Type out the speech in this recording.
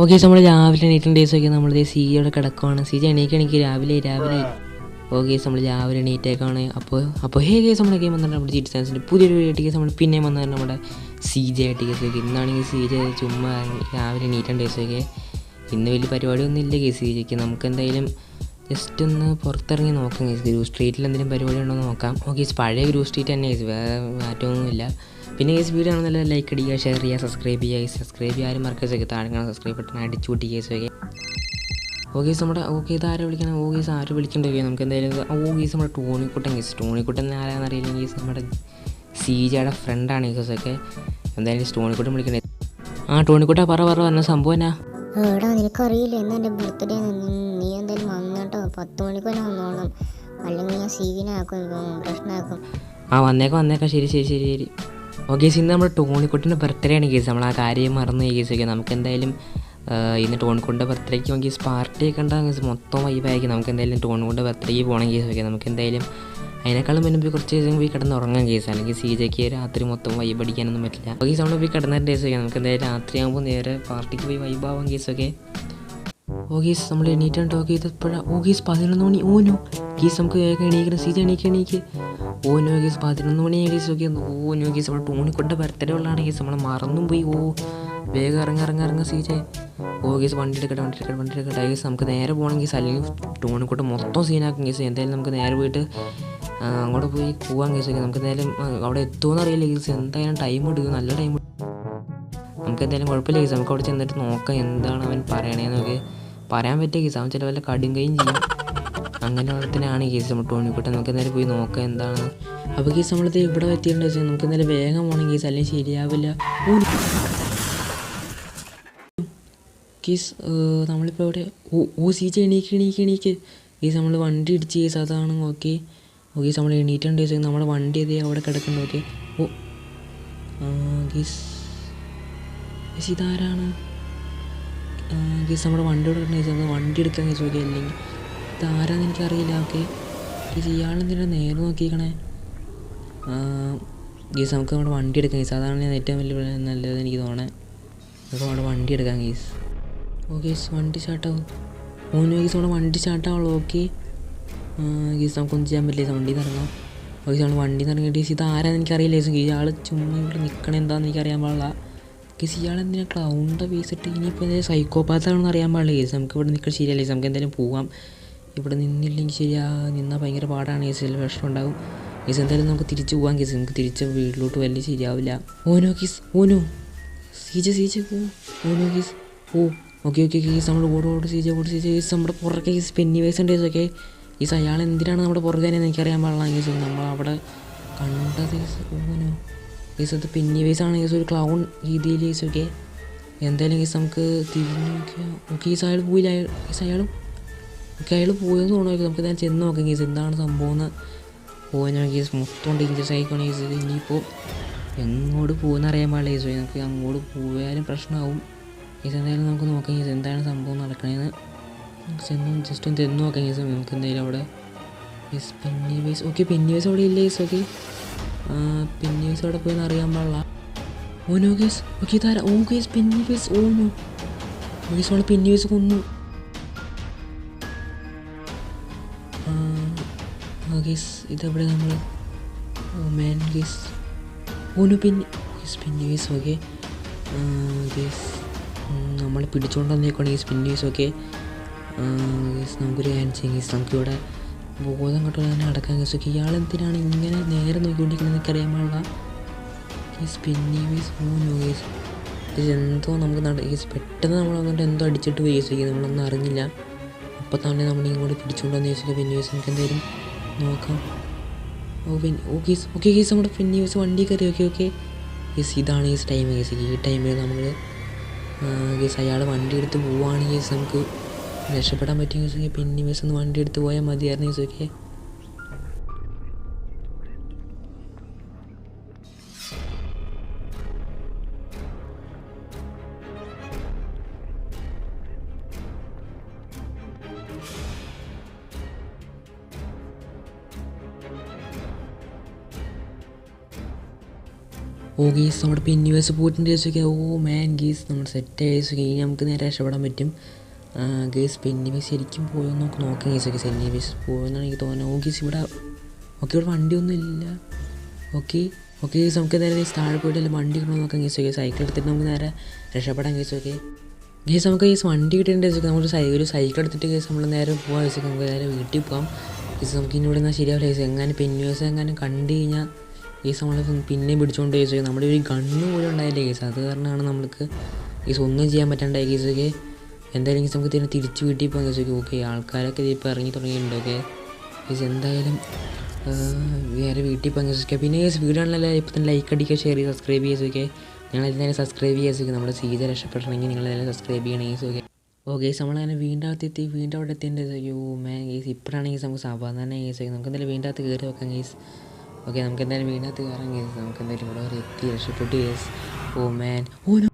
Okay നമ്മൾ രാവിലെ എണീറ്റിൻ്റെ ദിവസമൊക്കെ നമ്മൾ സിജിയോടെ കിടക്കുവാണ്. സിജി എണീക്ക് രാവിലെ ഓക്കെ നമ്മൾ രാവിലെ എണീറ്റേക്കാണ്. അപ്പോൾ ഹേ കേസ് നമ്മുടെ ഗെയിം വന്നിട്ട് നമ്മുടെ ജിറ്റ് സയൻസിൻ്റെ പുതിയൊരു വീഡിയോ കേസ് നമ്മൾ പിന്നെയും വന്നത് നമ്മുടെ സിജി ആയിട്ട് കേസൊക്കെ. ഇന്നാണെങ്കിൽ സിജി ചുമ്മാ രാവിലെ എണീറ്റേണ്ട ദിവസമൊക്കെ ഇന്ന് വലിയ പരിപാടിയൊന്നും ഇല്ല കേസ് സിജിക്ക്. നമുക്ക് എന്തായാലും ജസ്റ്റ് ഒന്ന് പുറത്തിറങ്ങി നോക്കാം കേസ്. ഗ്രൂ സ്ട്രീറ്റിൽ എന്തെങ്കിലും പരിപാടി ഉണ്ടോ എന്ന് നോക്കാം. ഓക്കെ പഴയ ഗ്രൂ സ്ട്രീറ്റ് തന്നെ കേസ്, വേറെ മാറ്റമൊന്നുമില്ല. പിന്നെ കേസ് വീഡിയോ ആണെന്നല്ല ലൈക്ക് അടിക്കുക, ഷെയർ ചെയ്യുക, സബ്സ്ക്രൈബ് ചെയ്യാൻ ആരും മറക്കസൊക്കെ താഴെ സബ്സ്ക്രൈബ് ബട്ടൺ അടിച്ചു കൂട്ടി കേസൊക്കെ. ഓക്കേസ് നമ്മുടെ ഇതാരെ വിളിക്കണം? ഓക്കേസ് ആരും വിളിക്കണ്ടൊക്കെ നമുക്ക് എന്തായാലും. ഓക്കേസ് നമ്മുടെ ടോണിക്കുട്ടൻ ആരാന്നറിയില്ല കേസ്, നമ്മുടെ സിജിയുടെ ഫ്രണ്ടാണ് കേസൊക്കെ. എന്തായാലും ടോണിക്കുട്ടൻ വിളിക്കണേ. ടോണിക്കുട്ട പറ പറഞ്ഞ സംഭവം എന്നാ? എടാ നിനക്കറിയില്ല, ഇന്ന് എൻ്റെ ബർത്ത്ഡേ. നീ എന്തായാലും വന്നോട്ടോ, 10 മണിക്ക് തന്നെ വന്നോളാം, അല്ലെങ്കിൽ ഞാൻ സീനാക്കും, പ്രശ്നമാക്കും. വന്നേക്കാം. ശരി. ഓക്കെ ഇന്ന് നമ്മുടെ ടോണിക്കുട്ടിൻ്റെ ബർത്ത്ഡേ ആണ് കേസ്. നമ്മൾ ആ കാര്യം മറന്നു കേസൊക്കെ. നമുക്ക് എന്തായാലും ഇന്ന് ടോണിക്കുട്ടിൻ്റെ ബർത്ത്ഡേക്ക് നോക്കി പാർട്ടിയൊക്കെ ഉണ്ടാകും കേസ്. മൊത്തം വൈബായിരിക്കും. നമുക്ക് എന്തായാലും ടോണിക്കുട്ടിൻ്റെ ബർത്ത്ഡേക്ക് പോകണം കേസൊക്കെ. നമുക്ക് എന്തായാലും അതിനേക്കാളും മുൻപ് കുറച്ച് ദിവസം പോയി കിടന്ന് ഉറങ്ങാൻ കേസ്. അല്ലെങ്കിൽ സിജയ്ക്ക് രാത്രി മൊത്തം വൈബ് അടിക്കാനൊന്നും പറ്റില്ല. ഓക്കെ നമ്മൾ പോയി കിടന്നതിൻ്റെ കേസൊക്കെ. നമുക്ക് എന്തായാലും രാത്രിയാകുമ്പോൾ നേരെ പാർട്ടിക്ക് പോയി വൈബാവാൻ കേസൊക്കെ. ഓഗീസ് നമ്മൾ എണീറ്റുണ്ട്. ഓക്കെ ഇതെപ്പോഴാണ്? ഓഗീസ് 11 മണി. ഓനോ ഗീസ് നമുക്ക് വേഗം എണീക്കണം. സിജ എണീക്ക്. ഓനോ ഗീസ് 11 മണി ഗീസ്. ഓക്കെ ഓനോ ഗീസ് നമ്മൾ ടോണിക്കുട്ടിൻ്റെ ബർത്ത്ഡേ ഉള്ളതാണ് ഗീസ്. നമ്മൾ മറന്നും പോയി. വേഗം ഇറങ്ങ സിജ. ഗീസ് വണ്ടി എടുക്കട്ടെ ഗീസ്. നമുക്ക് നേരെ പോകണം ഗീസ്, അല്ലെങ്കിൽ ടോണിക്കുട്ടി മൊത്തം സീനാക്കും ഗീസ്. എന്തായാലും നമുക്ക് നേരെ പോയിട്ട് അങ്ങോട്ട് പോയി പോകാൻ ഗീസ്. നമുക്ക് എന്തായാലും അവിടെ എത്തുമെന്ന് അറിയില്ല ഗീസ്. എന്തായാലും ടൈം എടുക്കും, നല്ല ടൈം. നമുക്ക് എന്തായാലും കുഴപ്പമില്ല ഗീസ്. നമുക്ക് അവിടെ ചെന്നിട്ട് നോക്കാം എന്താണ് അവൻ പറയണേന്നൊക്കെ. പറയാൻ പറ്റിയ കേസ്, അവൻ ചില വല്ല കടുങ്കയും ചെയ്യും. അങ്ങനെ വളർത്തനാണ് കേസ് നമ്മൾ ടോണിക്കുട്ടൻ. നമുക്ക് എന്തായാലും പോയി നോക്കാം എന്താണ്. അപ്പോൾ കേസ് നമ്മളിത് ഇവിടെ എത്തിയിട്ടുണ്ട് വെച്ചാൽ നമുക്ക് എന്തായാലും വേഗം പോകണം കേസ്, അല്ലെങ്കിൽ ശരിയാവില്ല കേസ്. നമ്മളിപ്പോൾ ഇവിടെ സിജ എണീക്ക് കേസ്. നമ്മൾ വണ്ടി ഇടിച്ച് കേസ്, അതാണ്. ഓക്കെ നമ്മൾ എണീറ്റുണ്ട് കേസ്. നമ്മുടെ വണ്ടി അതേ അവിടെ കിടക്കുന്നുണ്ട്. ഓക്കെ കേസ് ഇതാരാണ് കേസ്? നമ്മുടെ വണ്ടിയോടെ കിട്ടുന്ന കേസ്. നമുക്ക് വണ്ടി എടുക്കാൻ കേസ്. ഓക്കെ അല്ലെങ്കിൽ ഇതാരാന്ന് എനിക്കറിയില്ല. ഓക്കെ കേസ് ഇയാളെന്തിനാ നേരെ നോക്കിയിരിക്കണേ? കേസ് നമുക്ക് നമ്മുടെ വണ്ടി എടുക്കാം കേസ്. അതാണ് ഞാൻ ഏറ്റവും വലിയ നല്ലത് എനിക്ക് തോന്നണേ. നമുക്ക് നമ്മുടെ വണ്ടി എടുക്കാം കേസ്. ഓക്കെ വണ്ടി സ്റ്റാർട്ടാവും. കേസ് നമ്മുടെ വണ്ടി സ്റ്റാർട്ടാവുള്ളൂ. ഓക്കെ കേസ് നമുക്കൊന്നും ചെയ്യാൻ പറ്റില്ല. വണ്ടിയിൽ നിന്ന് ഇറങ്ങാം. ഓക്കെ നമ്മൾ വണ്ടിയിൽ നിന്ന് ഇറങ്ങിയിട്ട് കേസ് ഇതാരാന്ന് എനിക്കറിയില്ല കേസ്. ഇയാൾ ചുമ്മാ ഇവിടെ നിൽക്കണ എന്താണെന്ന് എനിക്കറിയാൻ പാടില്ല കേസ്. ഇയാളെന്തിനാ ക്ലൗണ്ട പേസിട്ട് ഇനിയിപ്പോൾ എന്തായാലും സൈക്കോപാത്താണെന്ന് അറിയാൻ പാടില്ല കേസ്. നമുക്ക് ഇവിടെ നിൽക്കാൻ ശരിയല്ല കേസ്. നമുക്ക് എന്തായാലും പോവാം. ഇവിടെ നിന്നില്ലെങ്കിൽ നിന്നാൽ ഭയങ്കര പാടാണ് കേസ്. ചില പ്രശ്നം ഉണ്ടാകും കേസ്. എന്തായാലും നമുക്ക് തിരിച്ച് പോകാം കേസ്. നമുക്ക് തിരിച്ച് വീട്ടിലോട്ട് വലിയ ശരിയാവില്ല. Case Seeja case. Okay case. നമ്മൾ ഓട് സീജ കേസ്. നമ്മുടെ പുറകെ കേസ് പെന്നി വയസ്സ് ഉണ്ട് കേസൊക്കെ. കേസ് അയാൾ എന്തിനാണ് നമ്മുടെ പുറകെന്ന് എനിക്കറിയാൻ പാടില്ല കേസ്. നമ്മളവിടെ കണ്ടത് കേസ്. കേസ് അത് പെന്നി വയസ്സാണ് കേസ്, ഒരു ക്ലൗൺ രീതിയിൽ കേസ്. ഓക്കെ എന്തായാലും കേസ് നമുക്ക് തിരിഞ്ഞ് നോക്കിയാൽ. ഓക്കെ കേസ് അയാൾ പോയില്ല. അയാൾ പോയെന്ന് തോന്നുന്നു. നമുക്ക് എന്തായാലും ചെന്ന് നോക്കാം കേസ് എന്താണ് സംഭവം എന്ന്. പോകാൻ കേസ് മൊത്തം ഡേഞ്ചറസ് ആയിക്കോണം കേസ്. ഇനിയിപ്പോൾ എങ്ങോട്ട് പോകുന്ന അറിയാൻ പാടില്ല കേസ്. നമുക്ക് അങ്ങോട്ട് പോയാലും പ്രശ്നമാവും കേസ്. എന്തായാലും നമുക്ക് നോക്കാം കേസ് എന്താണ് സംഭവം നടക്കണേന്ന്. ജസ്റ്റ് ഒന്ന് ചെന്ന് നോക്കാം കേസ്. നമുക്ക് എന്തായാലും അവിടെ കേസ് പെന്നി വയസ്സ്. ഓക്കെ പെന്നി വയസ്സ് അവിടെ ഇല്ല കേസ്. ഓക്കെ പെന്നി വയസ്സ് അവിടെ പോയെന്ന് അറിയാൻ പാടില്ല. ഓനോ കേസ്. ഓക്കെ ഇതാരാ? കേസ് പെന്നി വയസ്സ്. കേസ് അവിടെ പെന്നി വയസ്സ് കൊന്നു. കേസ് ഇതെവിടെ നമ്മൾ മാൻ കേസ്. പെന്നി വയസ്സ്. ഓക്കെ കേസ് നമ്മൾ പിടിച്ചുകൊണ്ട് വന്നേക്കാണ് കേസ് പെന്നി വയസ്സ്. ഓക്കെ കേസ് നമുക്കൊരു ഹാൻഡ് ചെയ്യാം കേസ്. നമുക്കിവിടെ ബോധം കെട്ടോ തന്നെ അടക്കാൻ കേസ്. ഓക്കെ ഇയാളെന്തിനാണ് ഇങ്ങനെ നേരെ നോക്കിക്കൊണ്ടിരിക്കുന്നത് എനിക്കറിയാൻ പാടില്ല കേസ്. പെന്നി വയസ്സ്. കേസ് കേസ് എന്തോ നമുക്ക് കേസ് പെട്ടെന്ന് നമ്മൾ അങ്ങോട്ട് എന്തോ അടിച്ചിട്ട് പോയി കേസ്. നമ്മളൊന്നും അറിഞ്ഞില്ല. അപ്പോൾ തന്നെ നമ്മൾ ഇങ്ങോട്ട് പിടിച്ചുകൊണ്ട് വന്ന കേസ്. പെന്നി വയസ്സ് നമുക്ക് എന്തായാലും നോക്കാം. ഓക്കെ കേസ് നമ്മുടെ പെന്നി വയസ്സ് വണ്ടി കയറി. ഓക്കെ കേസ് ഇതാണ് കേസ് ടൈം കേസ്. ഈ ടൈമിൽ നമ്മൾ കേസ് അയാൾ വണ്ടി എടുത്ത് പോവുകയാണ് കേസ്. നമുക്ക് രക്ഷപ്പെടാൻ പറ്റും കേസ്. പെന്നി വയസ്സ് ഒന്ന് വണ്ടി എടുത്ത് പോയാൽ മതിയായിരുന്നു കേസ്. ഓക്കെ ഓ ഗീസ് നമ്മുടെ പെന്നിവേഴ്സ് പോയിട്ടുണ്ട് കേസൊക്കെ. ഓ മാൻ ഗീസ് നമ്മുടെ സെറ്റ് കേസൊക്കെ. ഇനി നമുക്ക് നേരെ രക്ഷപ്പെടാൻ പറ്റും. ഗീസ് പെന്നിവേഴ്സ് ശരിക്കും പോയോ നമുക്ക് നോക്കാം കേസൊക്കെ. പെന്നിവേഴ്സ് പോയെന്നാണ് എനിക്ക് തോന്നുന്നത്. ഓ ഗീസ് ഇവിടെ ഓക്കെ ഇവിടെ വണ്ടിയൊന്നും ഇല്ല. ഓക്കെ ഓക്കെ ഗീസ് നമുക്ക് നേരെ താഴെ പോയിട്ട് വണ്ടി കിട്ടണമെന്ന് നോക്കാം കേസൊക്കെ. സൈക്കിൾ എടുത്തിട്ട് നമുക്ക് നേരെ രക്ഷപ്പെടാൻ കേസൊക്കെ. ഗീസ് നമുക്ക് ഈ വണ്ടി കിട്ടേണ്ട കേസൊക്കെ. നമുക്ക് ഒരു സൈക്കിൾ എടുത്തിട്ട് കേസ് നമ്മൾ നേരെ പോകാൻ കേസൊക്കെ. നമുക്ക് നേരെ വീട്ടിൽ പോകാം കേസ്. നമുക്ക് ഇനി ഇവിടെ നിന്നാൽ ശരിയാവില്ല കേസ്. എങ്ങനെ പെന്നിവേഴ്സ് എങ്ങനെ കണ്ടു കഴിഞ്ഞാൽ കേസ് നമ്മൾ പിന്നെ പിടിച്ചുകൊണ്ട് കേസൊക്കെ. നമ്മുടെ ഒരു ഗണ്ണ് പോലും ഉണ്ടായില്ല കേസ്. അത് കാരണമാണ് നമ്മൾക്ക് കേസ് ഒന്നും ചെയ്യാൻ പറ്റാണ്ടായി കേസൊക്കെ. എന്തായാലും കേസ് നമുക്ക് തിരിച്ച് വീട്ടിൽ പോകാൻ കേസൊക്കെ. ഓക്കെ ആൾക്കാരൊക്കെ ഇപ്പോൾ ഇറങ്ങി തുടങ്ങിയിട്ടുണ്ട്. ഓക്കെ കേസ് എന്തായാലും വേറെ വീട്ടിൽ പോകാൻ കേസൊക്കെ. പിന്നെ കേസ് വീഡിയോ ആണല്ലോ ഇപ്പോൾ തന്നെ ലൈക്ക് അടിക്കുക, ഷെയർ ചെയ്യുക, സബ്സ്ക്രൈബ് ചെയ്തൊക്കെ. ഞങ്ങളെല്ലാവരും സബ്സ്ക്രൈബ് ചെയ്യുക. നമ്മുടെ സീത രക്ഷപ്പെടണമെങ്കിൽ നിങ്ങളെല്ലാം സബ്സ്ക്രൈബ് ചെയ്യണം കേസൊക്കെ. ഓക്കെ കേസ് നമ്മളങ്ങനെ വീണ്ടും അവിടെ എത്തിൻ്റെ കേസൊക്കെ. ഓ മാൻ കേസ് ഇപ്പോഴാണെങ്കിൽ നമുക്ക് സാധാരണ കേസൊക്കെ. നമുക്ക് എന്തായാലും വീണ്ടും അകത്ത് കയറി വെക്കാം കേസ്. ഓക്കെ നമുക്ക് എന്തായാലും വീടിനകത്ത് കയറാൻ കേസ്. നമുക്ക് എന്തായാലും ഇവിടെ വരെ എത്തി രക്ഷപ്പെട്ടു കേസ്. ഓ മാൻ ഓ